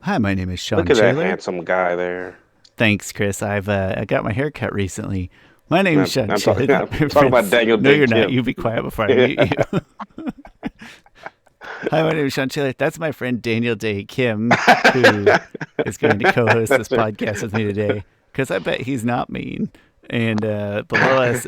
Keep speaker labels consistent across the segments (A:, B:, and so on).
A: Hi, my name is Shawn
B: Look at that
A: Chaler.
B: handsome guy there.
A: Thanks, Chris. I got my hair cut recently. My name is
B: I'm,
A: Shawn
B: I'm talking.
A: Chaler.
B: I'm
A: My
B: talking about
A: friends,
B: Daniel
A: no,
B: Dae
A: you're not.
B: Kim.
A: You be quiet before I
B: Yeah.
A: mute you. Hi, my name is Shawn Chaler. That's my friend Daniel Dae Kim, who is going to co-host this
B: That's right.
A: podcast with me today. Because I bet he's not mean. And below us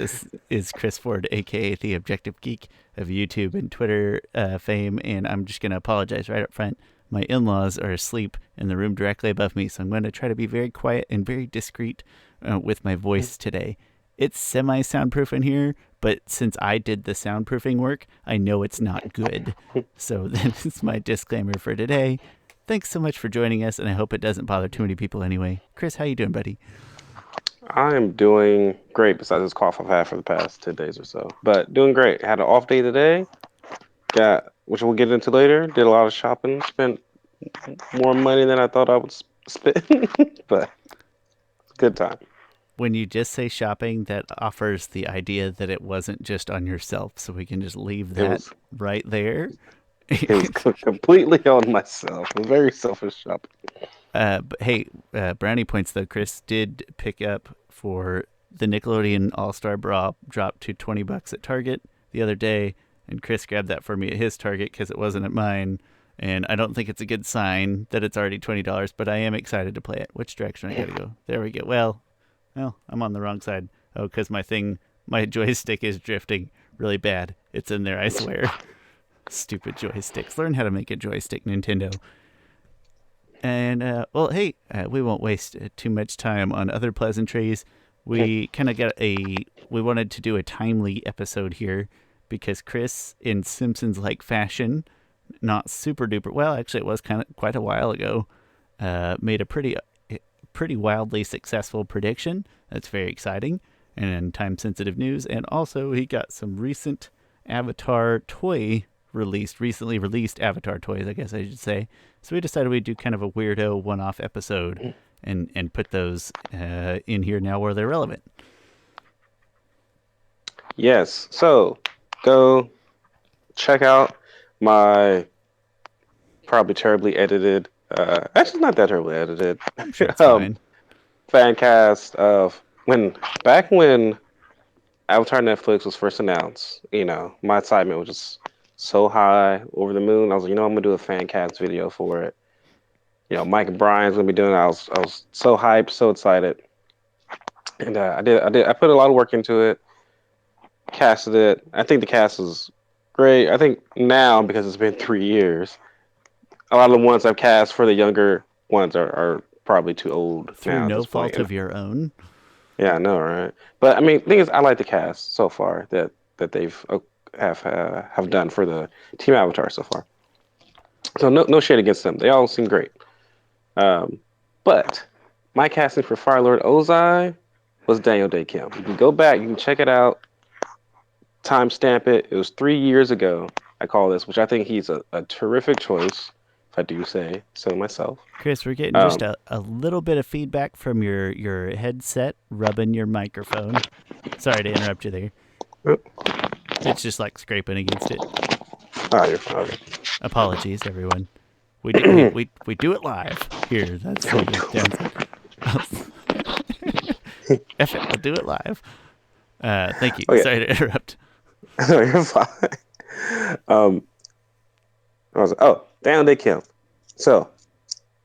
A: is Chris Ford, aka the Objective Geek of YouTube and Twitter fame. And I'm just going to apologize right up front. My in-laws are asleep in the room directly above me, so I'm going to try to be very quiet and very discreet with my voice today. It's semi-soundproof in here, but since I did the soundproofing work, I know it's not good. So that is my disclaimer for today. Thanks so much for joining us, and I hope it doesn't bother too many people anyway. Chris, how you doing, buddy?
B: I am doing great. Besides this cough I've had for the past 10 days or so, but doing great. Had an off day today. Got which we'll get into later. Did a lot of shopping. Spent more money than I thought I would spend, but good time.
A: When you just say shopping, that offers the idea that it wasn't just on yourself, so we can just leave
B: It
A: that
B: was
A: right there.
B: it was completely on myself. A very selfish shopping.
A: But hey, brownie points though. Chris did pick up for the Nickelodeon All Star Bra dropped to $20 at Target the other day, and Chris grabbed that for me at his Target because it wasn't at mine. And I don't think it's a good sign that it's already $20, but I am excited to play it. Which direction I gotta go? There we go. Well, I'm on the wrong side. Oh, because my joystick is drifting really bad. It's in there, I swear. Stupid joysticks. Learn how to make a joystick, Nintendo. And well, hey, we won't waste too much time on other pleasantries. We kind of got a we wanted to do a timely episode here because Chris, in Simpsons-like fashion, not super duper well. Actually, it was kind of quite a while ago. Made a pretty wildly successful prediction. That's very exciting and time sensitive news. And also, he got some Avatar toy recently released Avatar toys, I guess I should say. So we decided we'd do kind of a weirdo one off episode and put those in here now where they're relevant.
B: Yes. So go check out my probably terribly edited. Actually, not that terribly edited.
A: I'm sure it's
B: um,
A: fine.
B: fan cast of when Avatar Netflix was first announced. My excitement was just so high, over the moon. I was like, I'm gonna do a fan cast video for it. Mike and Bryan's gonna be doing it. I was so hyped, so excited, and I put a lot of work into it. Casted it. I think the cast is great. I think now because it's been 3 years, a lot of the ones I've cast for the younger ones are probably too old
A: Through
B: now at
A: no
B: this point.
A: fault of your own.
B: Yeah, I know, right? But I mean, the thing is, I like the cast so far that they've have done for the Team Avatar so far. So no shade against them. They all seem great. Um, but my casting for Firelord Ozai was Daniel Dae Kim. You can go back, you can check it out, timestamp it. It was 3 years ago. I call this, which I think he's a terrific choice, if I do say so myself.
A: Chris, we're getting just
B: Um,
A: a little bit of feedback from your headset rubbing your microphone. Sorry to interrupt you there. It's just like scraping against it.
B: oh, you're fine.
A: Apologies, everyone. We do it live here. That's the downside. F it, we'll do it live. Thank you.
B: Oh yeah,
A: Sorry to interrupt.
B: no, you're fine. Um, I was like, oh, Daniel Dae Kim. So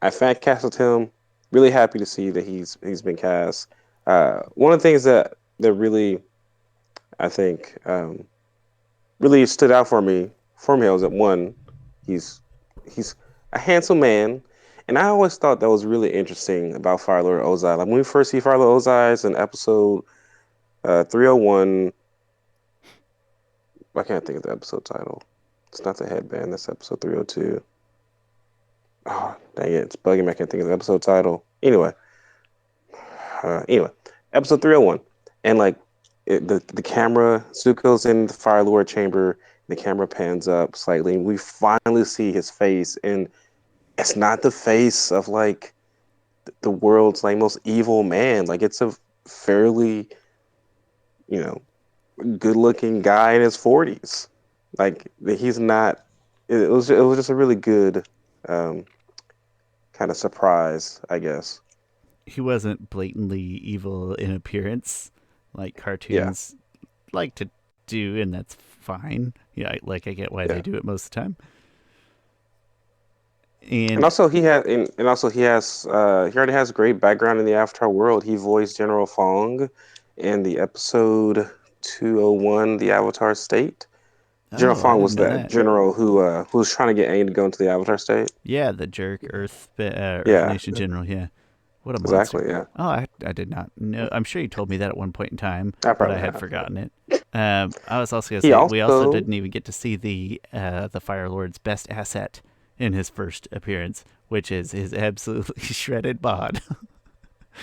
B: I fan casted him. Really happy to see that he's been cast. One of the things that really I think really stood out for me was that one, he's he's a handsome man, and I always thought that was really interesting about Firelord Ozai. Like when we first see Firelord Ozai in episode 301, I can't think of the episode title. It's not the headband. That's episode 302. Oh, dang it. It's bugging me. I can't think of the episode title. Anyway, episode 301. And like the camera, Zuko's in the Fire Lord chamber. The camera pans up slightly. And we finally see his face. And it's not the face of like the world's like most evil man. Like it's a fairly, you know, good looking guy in his 40s. Like he's not, it was just a really good, kind kind of surprise, I guess.
A: He wasn't blatantly evil in appearance, like
B: Yeah,
A: cartoons like to do, and that's fine. Yeah, I get why they
B: yeah.
A: do it most of the time.
B: And
A: And
B: also he already has great background in the Avatar world. He voiced General Fong in the episode 201, The Avatar State. General
A: oh, I
B: Fong
A: didn't
B: was
A: know
B: that
A: that.
B: general who was trying to get Aang to go into the Avatar State.
A: Yeah, the jerk Earth
B: Yeah,
A: Nation General. Yeah, what a monster.
B: exactly. Yeah,
A: Oh, I did not know. I'm sure you told me that at one point in time,
B: I
A: but I
B: probably
A: had
B: have. Yeah.
A: forgotten it. I was also gonna
B: He
A: say we also
B: also
A: didn't even get to see the Fire Lord's best asset in his first appearance, which is his absolutely shredded bod.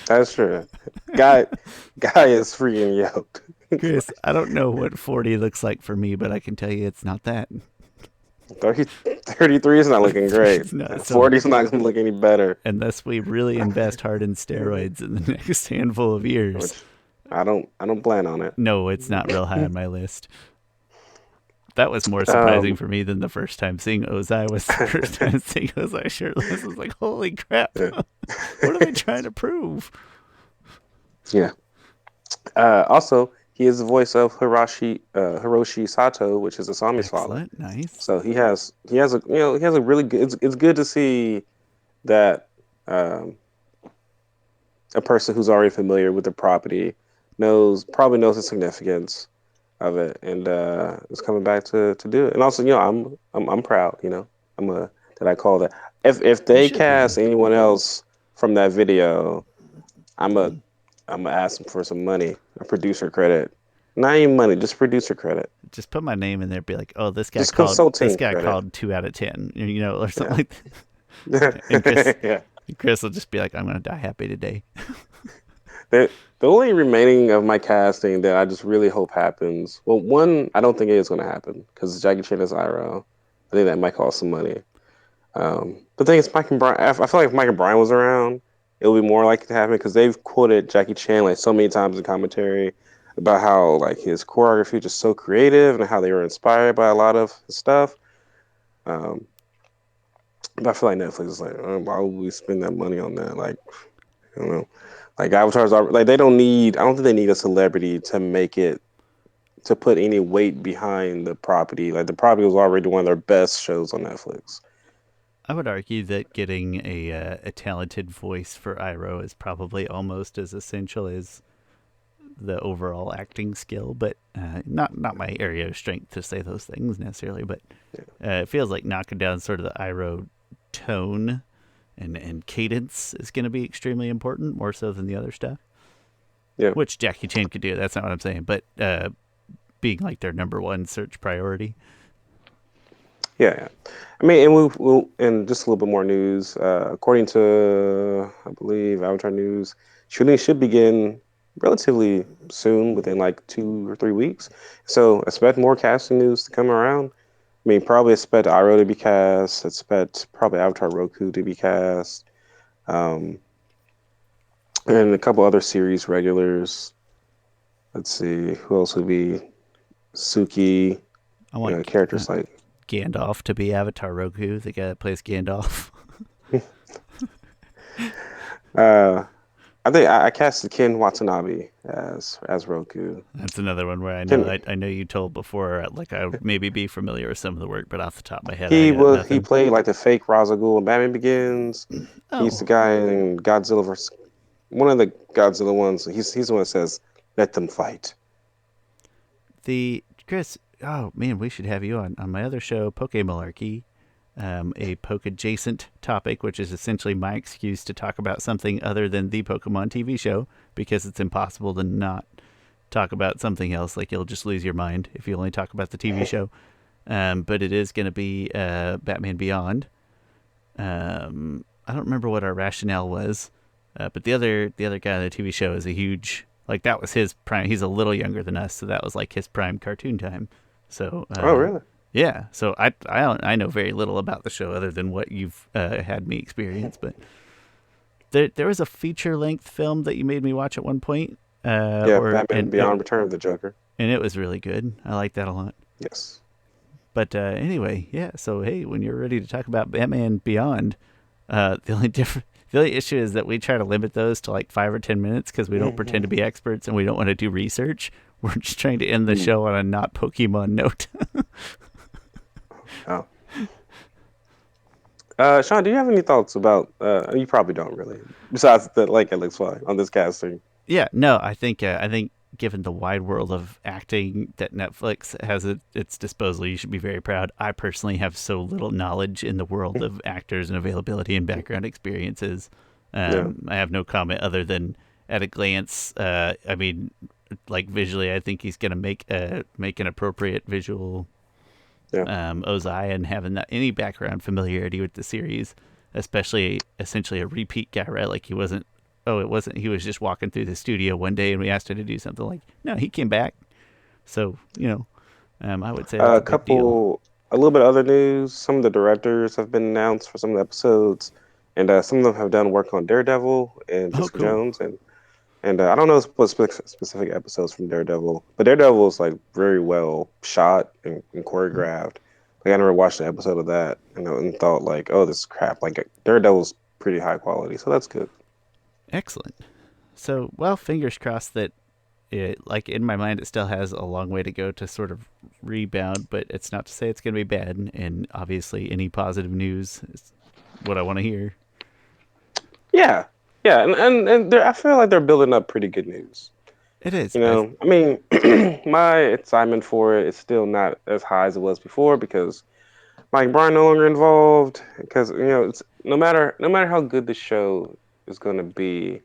B: that's true. Guy guy is freaking yoked.
A: Chris, I don't know what 40 looks like for me, but I can tell you it's not that.
B: 30, 33 is not looking great.
A: It's not. So
B: 40 is not going to look any better.
A: unless we really invest hard in steroids in the next handful of years,
B: Which I don't plan on it.
A: no, it's not real high on my list. That was more surprising
B: Um,
A: for me than the first time seeing Ozai was the first time seeing Ozai shirtless. I was like, holy crap.
B: yeah.
A: What are they trying to prove?
B: Yeah. Also, he is the voice of Hiroshi Sato, which is Asami's father.
A: Excellent. Nice.
B: So he has a really good. It's good to see that um, a person who's already familiar with the property probably knows the significance of it, and is coming back to do it. And also, I'm proud. I'm a that I call that. If
A: You
B: they
A: should
B: cast
A: be.
B: anyone else from that video, I'm a I'm gonna ask them for some money, a producer credit, not even money, just producer credit,
A: Just put my name in there. Be like, oh,
B: just
A: this
B: consulting
A: guy
B: credit.
A: called 2 out of 10, or something
B: Yeah,
A: like that. And
B: yeah.
A: Chris will just be like, I'm gonna die happy today.
B: The only remaining of my casting that I just really hope happens. Well, one I don't think it is going to happen because Jackie Chan is Iroh. I think that might cost some money. The thing is, Mike and Brian. I feel like if Mike and Brian was around, it would be more likely to happen because they've quoted Jackie Chan like so many times in commentary about how like his choreography is just so creative and how they were inspired by a lot of his stuff. Um, but I feel like Netflix is like, why would we spend that money on that? Like, I don't know. Like avatars are like they don't need. I don't think they need a celebrity to make it to put any weight behind the property. Like the property was already one of their best shows on Netflix.
A: I would argue that getting a talented voice for Iroh is probably almost as essential as the overall acting skill, but not my area of strength to say those things necessarily. But it feels like knocking down sort of the Iroh tone and cadence is going to be extremely important, more so than the other stuff.
B: Yeah,
A: Which Jackie Chan could do. That's not what I'm saying, but being like their number one search priority.
B: yeah. I mean, and we'll and just a little bit more news. According to I believe Avatar News, shooting should begin relatively soon, within like 2 or 3 weeks. So expect more casting news to come around. I mean, probably expect Iroh to be cast. Expect probably Avatar Roku to be cast. Um, and a couple other series regulars. Let's see who else would be Suki.
A: I want
B: Characters like
A: Gandalf to be Avatar Roku, the guy that plays Gandalf.
B: uh, I think I casted Ken Watanabe as Roku.
A: That's another one where
B: Ken,
A: I know you told before, like I would maybe be familiar with some of the work, but off the top of my head, I got
B: he
A: nothing.
B: played like the fake Ra's al Ghul in Batman Begins. He's
A: Oh,
B: the guy in Godzilla versus one of the Godzilla ones. He's the one that says, "Let them fight."
A: the Chris. Oh man, we should have you on my other show, Poke Malarkey, a poke adjacent topic, which is essentially my excuse to talk about something other than the Pokemon TV show because it's impossible to not talk about something else. Like you'll just lose your mind if you only talk about the TV show. But it is going to be Batman Beyond. I don't remember what our rationale was, but the other guy on the TV show is a huge that was his prime. He's a little younger than us, so that was like his prime cartoon time. So
B: Oh, really?
A: yeah, so I know very little about the show other than what you've had me experience, but there was a feature length film that you made me watch at one point,
B: Yeah,
A: or
B: Batman Beyond: Return of the Joker.
A: and it was really good. I like that a lot.
B: Yes.
A: But anyway, yeah. So hey, when you're ready to talk about Batman Beyond, The only issue is that we try to limit those to like 5 or 10 minutes because we don't pretend to be experts and we don't want to do research. We're just trying to end the show on a not Pokemon note.
B: Oh. Shawn, do you have any thoughts about? You probably don't really. Besides that, like it looks fine on this casting.
A: Yeah, no, I think given the wide world of acting that Netflix has at its disposal, you should be very proud. I personally have so little knowledge in the world of actors and availability and background experiences.
B: Yeah,
A: I have no comment other than at a glance. I mean, like visually, I think he's gonna make an appropriate visual
B: yeah.
A: Ozai, and having that any background familiarity with the series, especially essentially a repeat guy, right? Like he wasn't. Oh, it wasn't. He was just walking through the studio one day, and we asked him to do something. Like, no, he came back. So I would say that's
B: A
A: a big deal.
B: a little bit of other news. Some of the directors have been announced for some of the episodes, and some of them have done work on Daredevil and
A: Oh,
B: Jessica
A: cool.
B: Jones, and I don't know what specific episodes from Daredevil, but Daredevil is like very well shot and choreographed. Like I never watched an episode of that, and thought like, oh, this is crap. Like Daredevil's pretty high quality, so that's good.
A: Excellent. So, well, fingers crossed that it, like in my mind, it still has a long way to go to sort of rebound, but it's not to say it's going to be bad. And obviously, any positive news is what I want to hear.
B: Yeah, yeah, and I feel like they're building up pretty good news.
A: It is.
B: You know, I mean, my excitement for it is still not as high as it was before because like Bryan no longer involved. Because it's no matter how good the show is going to be,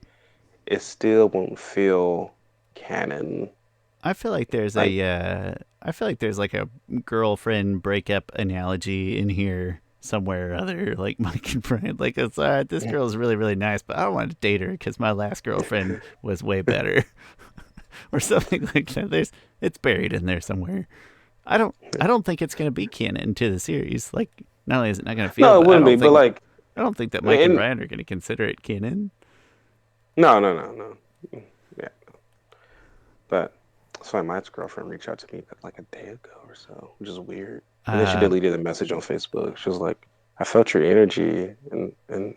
B: it still won't feel canon.
A: I feel like there's
B: Like,
A: I feel like there's like a girlfriend breakup analogy in here somewhere or other. Like Mike and Brian, like it's all right. This girl's really really nice, but I don't want to date her because my last girlfriend was way better, or something like that. It's buried in there somewhere. I don't think it's gonna be canon to the series. Like not only is it not gonna feel,
B: no, it
A: but
B: wouldn't be. But like,
A: I don't think that Mike and
B: and
A: Brian are gonna consider it canon.
B: no. Yeah, but that's why my ex girlfriend reached out to me like a day ago or so, which is weird. And then she
A: Uh,
B: deleted a message on Facebook. She was like, "I felt your energy and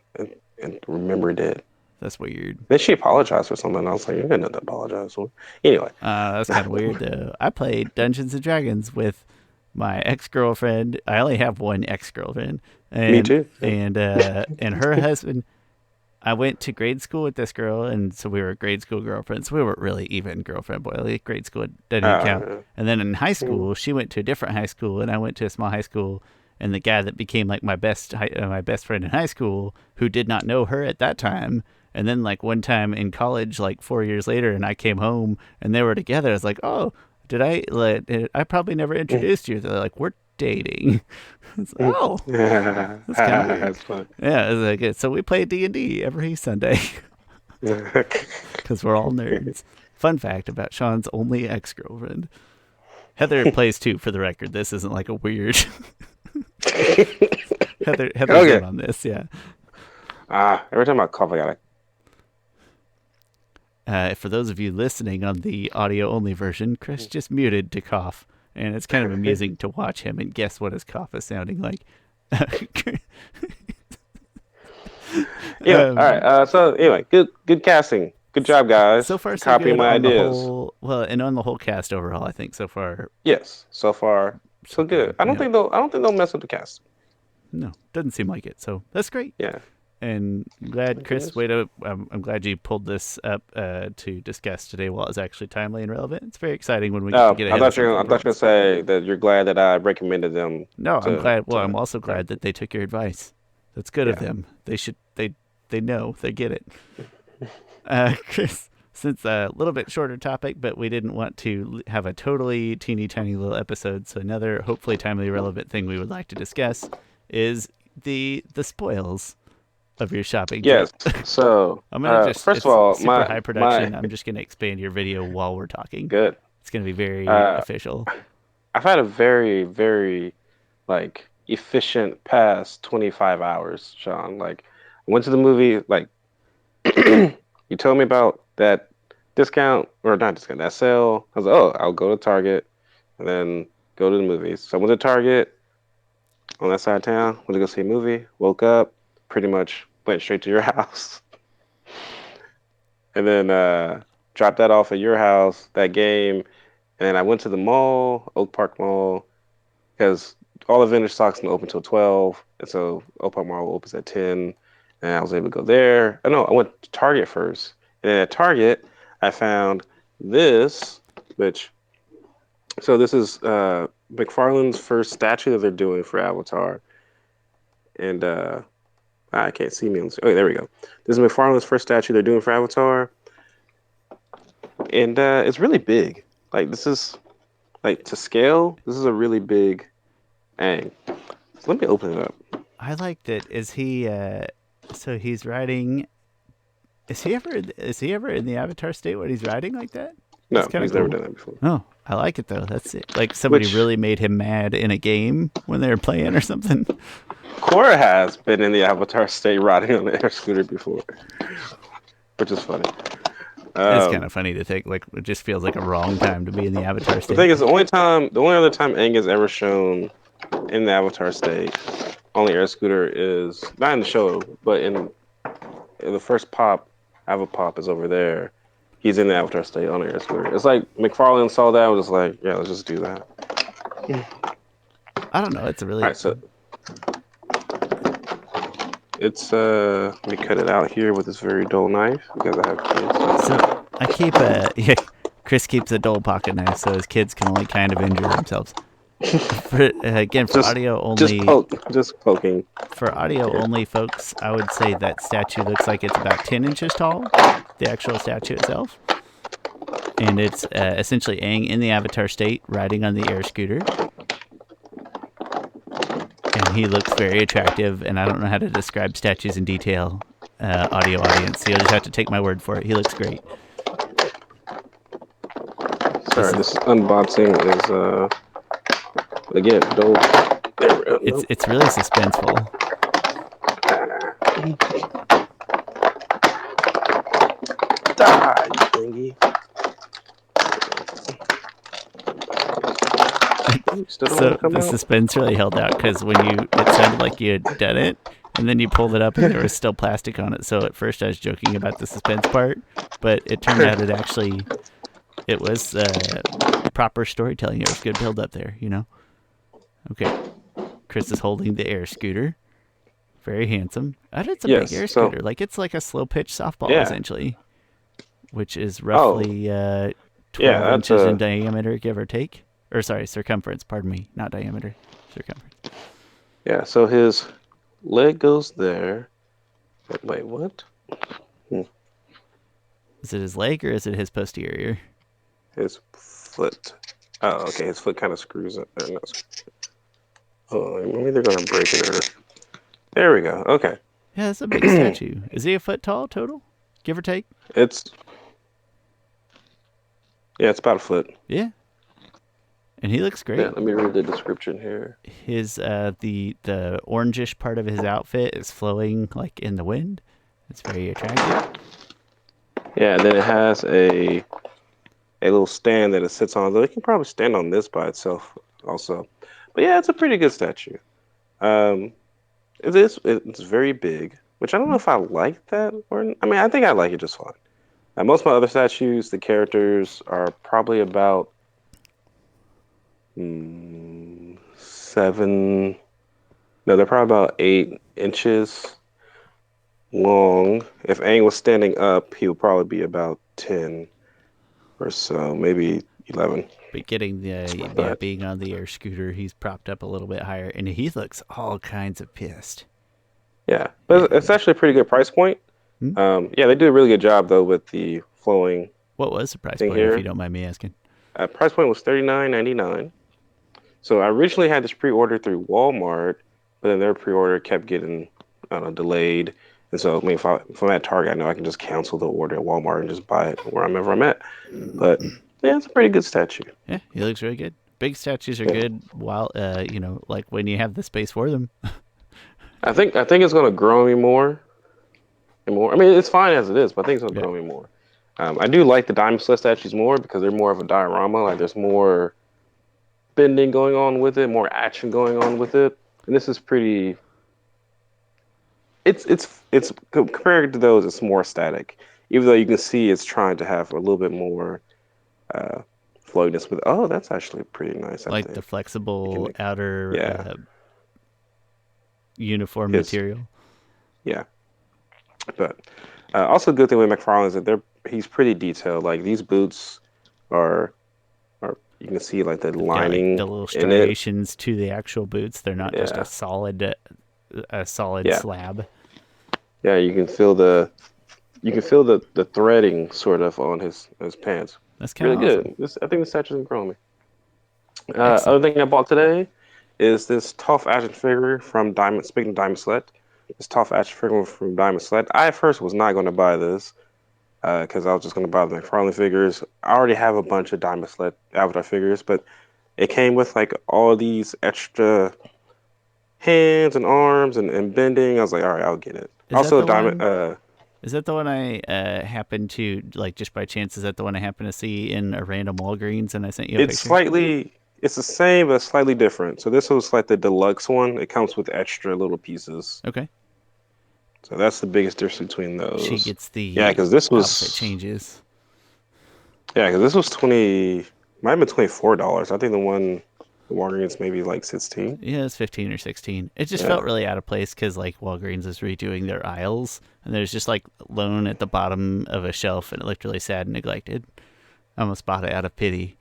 B: remembered it."
A: that's weird.
B: Then she apologized for something. I was like, "You didn't have to apologize for." Anyway,
A: That's kind of weird though. I played Dungeons and Dragons with my ex girlfriend. I only have one ex girlfriend,
B: me too. Yeah.
A: and her husband. I went to grade school with this girl, and so we were grade school girlfriends. We weren't really even girlfriend boy. Like grade school doesn't even count.
B: Uh,
A: And then in high
B: mm,
A: school, she went to a different high school, and I went to a small high school. And the guy that became like my best friend in high school, who did not know her at that time, and then like one time in college, like 4 years later, and I came home and they were together. I was like, oh, I probably never
B: mm,
A: introduced you. They're like, we're dating. It's,
B: mm.
A: oh, that's kind of weird.
B: That's fun.
A: Yeah, it was like so we play D&D every Sunday because we're all nerds. Fun fact about Sean's only ex-girlfriend. Heather plays too, for the record. This isn't like a weird. Heather's
B: Okay.
A: in on this, yeah.
B: Every time I cough, I gotta.
A: For those of you listening on the audio-only version, Chris just muted to cough, and it's kind of amusing to watch him and guess what his cough is sounding like.
B: Yeah. All right. So anyway, good casting. Good job,
A: So
B: guys,
A: far
B: for
A: so
B: copying
A: good
B: my
A: on the
B: ideas.
A: whole. Well, and on the whole cast overall, I think so far
B: Yes. So far,
A: so
B: so good.
A: good. Yeah.
B: I don't think they'll mess with the cast.
A: No, doesn't seem like it. So that's great.
B: Yeah.
A: And glad, Chris.
B: Yes.
A: Way to. I'm glad you pulled this up to discuss today while it's actually timely and relevant. It's very exciting when we get to get ahead of
B: I
A: something
B: thought you were gonna
A: drops.
B: say that you're glad that I recommended them
A: No, I'm glad. Well, I'm
B: to.
A: also glad that they took your advice. That's good of
B: Yeah.
A: them. They should. They know. They get it. Chris, since a little bit shorter topic, but we didn't want to have a totally teeny tiny little episode. So another hopefully timely relevant thing we would like to discuss is the spoils of your shopping
B: Yes.
A: trip.
B: So
A: I'm gonna just
B: first of
A: it's
B: all,
A: super high
B: my
A: production. I'm just gonna expand your video while we're talking.
B: good.
A: It's gonna be very
B: Uh,
A: official.
B: I've had a very like efficient past 25 hours, Sean. Like I went to the movie. Like you told me about that discount or not discount that sale. I was like, oh, I'll go to Target and then go to the movies. So I went to Target on that side of town. Went to go see a movie. Woke up, pretty much went straight to your house, and then dropped that off at your house. That game, and then I went to the mall, Oak Park Mall, because all the vendor stocks don't open until 12, and so Oak Park Mall opens at 10, and I was able to go there. Oh no, I went to Target first, and then at Target I found this, which so this is McFarlane's first statue that they're doing for Avatar, and I can't see me. Oh, there we go. This is McFarlane's first statue they're doing for Avatar, and it's really big. Like this is like to scale. This is a really big Aang. So let me open it up.
A: I like that. Is he? So he's riding. Is he ever in the Avatar state when he's riding like that? That's
B: No,
A: kind of
B: he's never
A: cool.
B: done that before.
A: Oh, I like it though. That's it. Like somebody
B: Which
A: really made him mad in a game when they were playing or something.
B: Korra has been in the Avatar state riding on the air scooter before, which is funny.
A: It's kind of
B: Um,
A: funny to think. Like it just feels like a wrong time to be in the Avatar
B: the thing
A: state.
B: is, the only other time Aang is ever shown in the Avatar state on the air scooter is not in the show, but in the first pop, Ava Pop is over there. He's in the Avatar state on the air scooter. It's like McFarlane saw that and was like, yeah, let's just do that.
A: I don't know. It's a
B: All
A: really
B: right, so it's let me cut it out here with this very dull knife because I have
A: so.
B: kids.
A: I keep a yeah. Chris keeps a dull pocket knife so his kids can only kind of injure themselves. Again, for
B: Just
A: audio
B: just
A: only,
B: poke, just poking.
A: for audio
B: Yeah.
A: only folks, I would say that statue looks like it's about 10 inches tall, the actual statue itself. And it's essentially Aang in the Avatar state riding on the air scooter. And he looks very attractive, and I don't know how to describe statues in detail, audio audience. So you'll just have to take my word for it. He looks great. This
B: Sorry,
A: is
B: this unboxing is again don't. There we go.
A: it's
B: Nope.
A: it's really suspenseful.
B: Die, you thingy. You still don't want
A: So
B: to come
A: the
B: out?
A: suspense really held out because it sounded like you had done it, and then you pulled it up and there was still plastic on it. So at first I was joking about the suspense part, but it turned out it was proper storytelling. It was good build up there, you know. Okay, Chris is holding the air scooter, very handsome. It's a big
B: Yes.
A: air
B: So
A: scooter, like it's like a slow pitch softball
B: yeah.
A: essentially, which is
B: Oh
A: roughly
B: yeah.
A: 12
B: That's
A: inches in
B: a
A: diameter, give or take. Or sorry, circumference. Pardon me, not diameter, circumference.
B: yeah. So his leg goes there. Wait, what? Hmm.
A: Is it his leg or is it his posterior?
B: His foot. Oh, okay. His foot kind of screws up. Or not. Oh, maybe they're gonna break it. Or there we go. Okay.
A: Yeah, that's a big statue. Is he a foot tall total, give or take?
B: It's yeah. It's about a foot.
A: Yeah, and he looks
B: Yeah.
A: great.
B: Let me read the description here.
A: His the orangish part of his outfit is flowing like in the wind. It's very attractive.
B: Yeah. And then it has a little stand that it sits on. Though it can probably stand on this by itself also. But yeah, it's a pretty good statue. Um, it's very big, which I don't know if I like that or I mean I think I like it just fine. Most of my other statues, the characters are probably about 7. No, they're probably about 8 inches long. If Aang was standing up, he would probably be about 10 or so, maybe 11.
A: But getting the yeah,
B: But
A: being on the air scooter, he's propped up a little bit higher, and he looks all kinds of pissed.
B: yeah,
A: Yeah.
B: but it's actually a pretty good price point.
A: Hmm?
B: Yeah, they do a really good job though with the flowing
A: What was the price
B: thing
A: point, if you
B: here.
A: don't mind me asking?
B: Price point was $39.99. So I originally had this pre-order through Walmart, but then their pre-order kept getting, I don't know, delayed. And so, I mean, if I'm at Target, I know I can just cancel the order at Walmart and just buy it wherever I'm at. But yeah, it's a pretty good statue.
A: Yeah, he looks really good. Big statues are
B: Yeah,
A: good while like when you have the space for them.
B: I think it's gonna grow me more and more. I mean, it's fine as it is, but I think it's gonna
A: Yeah.
B: grow me more. I do like the Diamond Slit statues more because they're more of a diorama. Like there's more bending going on with it, more action going on with it. And this is pretty it's compared to those, it's more static. Even though you can see it's trying to have a little bit more uh, floatiness with. Oh, that's actually pretty nice. I
A: Like the
B: think you can
A: flexible
B: make.
A: outer
B: Yeah,
A: uniform
B: his
A: material.
B: yeah, but also a good thing with McFarlane is that he's pretty detailed. Like these boots are are you can see like the
A: They've got like
B: lining
A: the little
B: in it.
A: striations to the actual boots. They're not just
B: Yeah,
A: a solid
B: yeah,
A: slab.
B: yeah. You can feel the threading sort of on his pants.
A: That's kind
B: Really
A: of awesome.
B: good. This I think the statue's been growing me.
A: Excellent.
B: Other thing I bought today is this tough action figure from Diamond. Speaking of Diamond Select, this tough action figure from Diamond Select. I at first was not going to buy this because I was just going to buy the McFarlane figures. I already have a bunch of Diamond Select Avatar figures, but it came with like all these extra hands and arms and bending. I was like, all right, I'll get it.
A: Is that
B: Also,
A: the
B: Diamond.
A: one? Is that the one I happened to like just by chance? Is that the one I happened to see in a random Walgreens and I sent you a
B: It's
A: picture?
B: slightly. It's the same, but slightly different. So this was like the deluxe one. It comes with extra little pieces.
A: Okay.
B: So that's the biggest difference between
A: She
B: those.
A: gets
B: Yeah,
A: the
B: because this
A: outfit
B: was
A: changes.
B: yeah, because this was 20, might have been $24. I think the Walgreens maybe like 16.
A: Yeah, it's 15 or 16. It just felt
B: Yeah,
A: really out of place because like Walgreens is redoing their aisles and there's just like loan at the bottom of a shelf and it looked really sad and neglected. I almost bought it out of pity.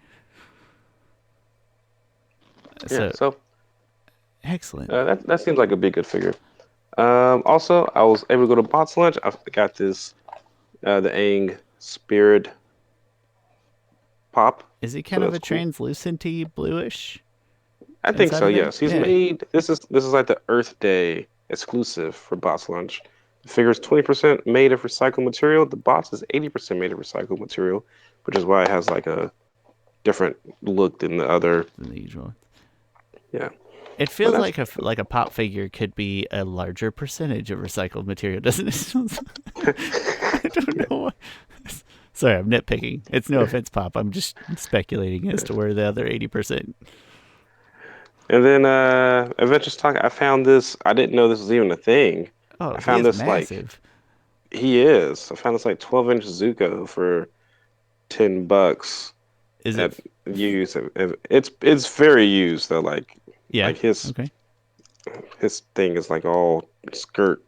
B: yeah.
A: So
B: So
A: excellent.
B: that seems like a big good figure. Also, I was able to go to Bots Lunch. I got this the Aang Spirit Pop,
A: Is he
B: so
A: kind of
B: that's
A: a
B: cool.
A: translucenty bluish
B: I think
A: inside
B: so.
A: of there?
B: Yes, he's
A: Yeah.
B: made. This is like the Earth Day exclusive for Bots Lunch. The figure is 20% made of recycled material. The box is 80% made of recycled material, which is why it has like a different look than the other.
A: Than the usual.
B: Yeah,
A: It
B: but
A: feels
B: that's
A: like a pop figure could be a larger percentage of recycled material, doesn't it? I don't know. Sorry, I'm nitpicking. It's no offense, Pop. I'm just speculating as to where the other 80%.
B: and then Adventures Talk. I found this. I didn't know this was even a thing.
A: Oh,
B: I
A: he
B: found
A: is
B: this like
A: massive.
B: he is. I found this like 12-inch Zuko for $10
A: Is it?
B: at used. It's very used though.
A: Yeah.
B: Like his
A: Okay.
B: his thing is like all skirt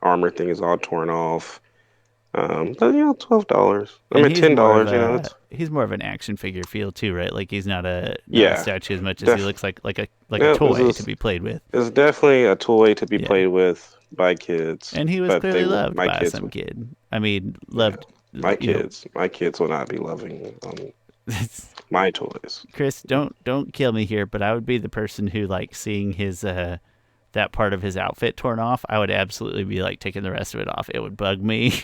B: armor thing is all torn off. But $12. I
A: And
B: mean $10. You know, it's
A: he's more of an action figure feel too, right? Like he's not a
B: yeah,
A: statue as much as he
B: def.
A: looks like a
B: Yeah, this
A: toy to
B: is
A: be played with.
B: it's definitely a toy to be
A: Yeah.
B: played with by kids,
A: And he was
B: but they
A: clearly
B: will.
A: loved
B: My
A: by
B: kids
A: some
B: will.
A: kid. I mean,
B: Yeah,
A: loved. You know,
B: my kids will not be loving my toys.
A: Chris, don't kill me here, but I would be the person who like seeing his that part of his outfit torn off. I would absolutely be like taking the rest of it off. It would bug me.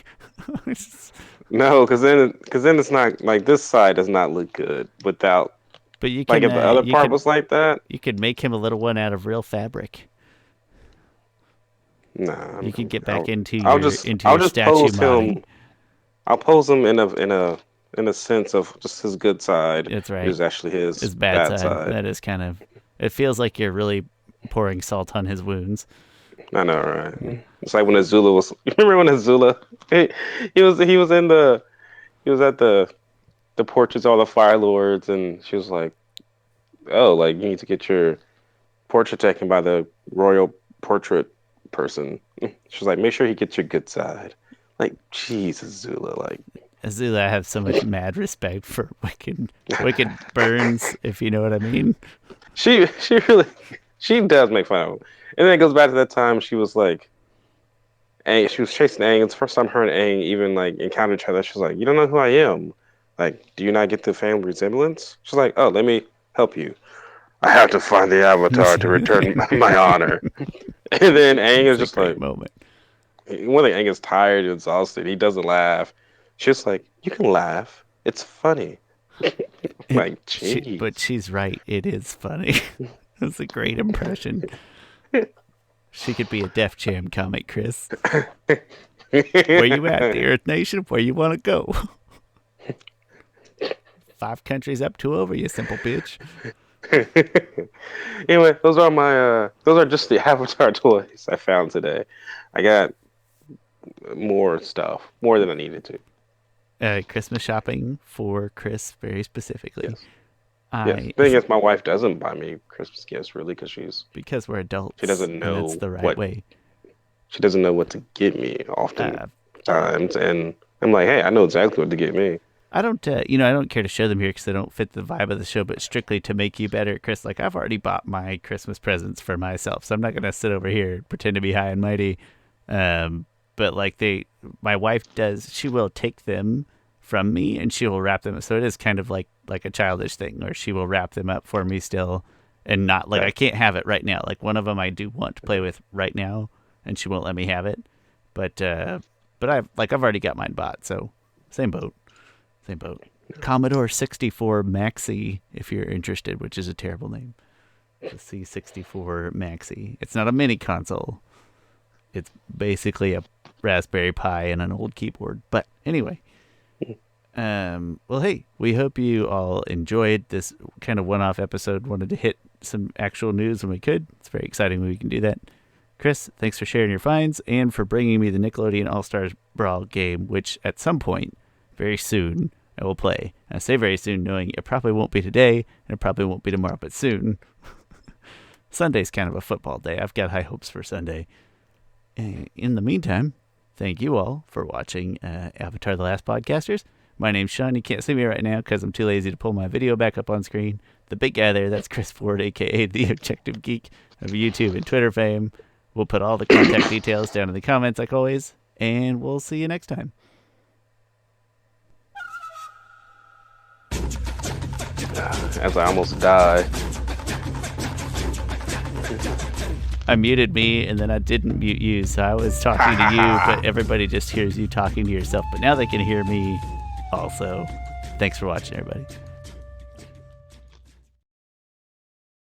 B: No, because then it's not like this side does not look good without
A: But
B: like if the other part was like that.
A: you could make him a little one out of real fabric.
B: Nah,
A: You could get back
B: I'll
A: into
B: I'll
A: your
B: just
A: statue
B: pose
A: modding.
B: him. I'll pose him in a sense of just his good side,
A: That's
B: which
A: right.
B: is actually his
A: His bad
B: bad
A: side.
B: side.
A: That is kind of. It feels like you're really pouring salt on his wounds.
B: I know, right? It's like when Azula was. You remember when Azula? He was in the he was at the portraits of all the Fire Lords, and she was like, "Oh, like you need to get your portrait taken by the royal portrait person." She's like, "Make sure he gets your good side." Like, Jesus, Azula, like.
A: Azula, I have so much mad respect for Wicked Burns, if you know what I mean.
B: She really she does make fun of him. And then it goes back to that time she was like Aang, she was chasing Aang. It's the first time her and Aang even like encountered each other. She's like, "You don't know who I am. Like, do you not get the family resemblance?" She's like, "Oh, let me help you. I have to find the Avatar to return my honor." And then Aang is
A: It's a
B: just
A: great
B: like,
A: moment.
B: one thing, Aang is tired and exhausted. He doesn't laugh. She's like, "You can laugh. It's funny." Like,
A: But
B: jeez.
A: she's right. It is funny. That's a great impression. She could be a Def Jam comic, Chris. Where you at, the Earth Nation? Where you want to go? 5 countries up 2 over, you simple bitch.
B: Anyway, those are just the Avatar toys I found today. I got more stuff, more than I needed to.
A: Christmas shopping for Chris very specifically.
B: Yes, yes.
A: I
B: Thing is, my wife doesn't buy me Christmas gifts really because
A: because we're
B: she
A: adults
B: doesn't
A: and that's
B: know
A: the right
B: what
A: way.
B: she doesn't know what to get me
A: Uh,
B: oftentimes, and I'm like, hey, I know exactly what to get me.
A: I don't, I don't care to show them here because they don't fit the vibe of the show, but strictly to make you better, Chris. Like, I've already bought my Christmas presents for myself, so I'm not gonna sit over here and pretend to be high and mighty. But like my wife does, she will take them from me and she will wrap them. So it is kind of like a childish thing, where she will wrap them up for me still, and not like I
B: Okay.
A: can't have it right now. Like one of them I do want to play with right now, and she won't let me have it. But I've already got mine bought, so same boat. Same boat. Commodore 64 Maxi, if you're interested, which is a terrible name. The C64 Maxi. It's not a mini console. It's basically a Raspberry Pi and an old keyboard. But anyway, well, hey, we hope you all enjoyed this kind of one-off episode. Wanted to hit some actual news when we could. It's very exciting when we can do that. Chris, thanks for sharing your finds and for bringing me the Nickelodeon All-Stars Brawl game, which at some point very soon I will play. And I say very soon, knowing it probably won't be today and it probably won't be tomorrow, but soon. Sunday's kind of a football day. I've got high hopes for Sunday. In the meantime, thank you all for watching Avatar: The Last Podcasters. My name's Shawn. You can't see me right now because I'm too lazy to pull my video back up on screen. The big guy there, that's Chris Ford, a.k.a. The Objective Geek of YouTube and Twitter fame. We'll put all the contact details down in the comments, like always, and we'll see you next time.
B: As I almost die.
A: I muted me, and then I didn't mute you, so I was talking to you, but everybody just hears you talking to yourself. But now they can hear me also. Thanks for watching, everybody.